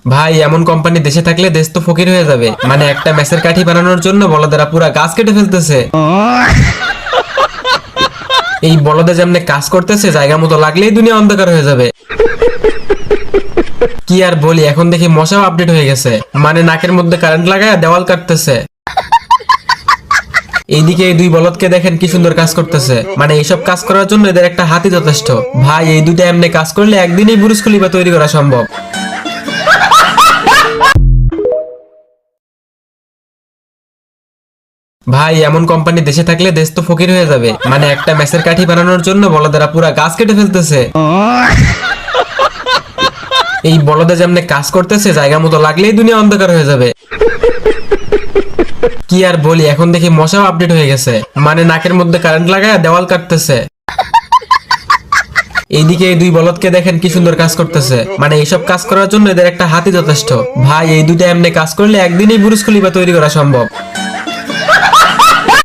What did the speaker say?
ভাই এমন কোম্পানি দেশে থাকলে দেশ তো ফকির হয়ে যাবে। মানে একটা ম্যাচের কাঠি বানানোর জন্য বলদেরা পুরা গাছ কেটে ফেলতেছে। এই বলদে যেমনে কাজ করতেছে জায়গা মতো লাগলেই দুনিয়া অন্ধকার হয়ে যাবে। কি আর বলি, এখন দেখি মশাও আপডেট হয়ে গেছে। মানে নাকের মধ্যে কারেন্ট লাগায় দেওয়াল কাটতেছে। এইদিকে এই দুই বলদকে দেখেন কি সুন্দর কাজ করতেছে। মানে এইসব কাজ করার জন্য এদের একটা হাতি যথেষ্ট। ভাই এই দুইটা এমনি কাজ করলে একদিনই বুরুজ খলিফা তৈরি করা সম্ভব। ভাই এমন কোম্পানি দেশে থাকলে দেশ তো ফকির হয়ে যাবে। মানে একটা ম্যাচের কাঠি বানানোর জন্য বলদেরা পুরা গাছ কেটে ফেলতেছে। এই বলদে যেমনে কাজ করতেছে জায়গা মতো লাগলেই দুনিয়া অন্ধকার হয়ে যাবে। কি আর বলি, এখন দেখি মশাও আপডেট হয়ে গেছে। মানে নাকের মধ্যে কারেন্ট লাগায় দেওয়াল কাটতেছে। এইদিকে এই দুই বলদকে দেখেন কি সুন্দর কাজ করতেছে। মানে এইসব কাজ করার জন্য এদের একটা হাতি যথেষ্ট। ভাই এই দুইটা এমনি কাজ করলে একদিনই বুরুজ খলিফা তৈরি করা সম্ভব।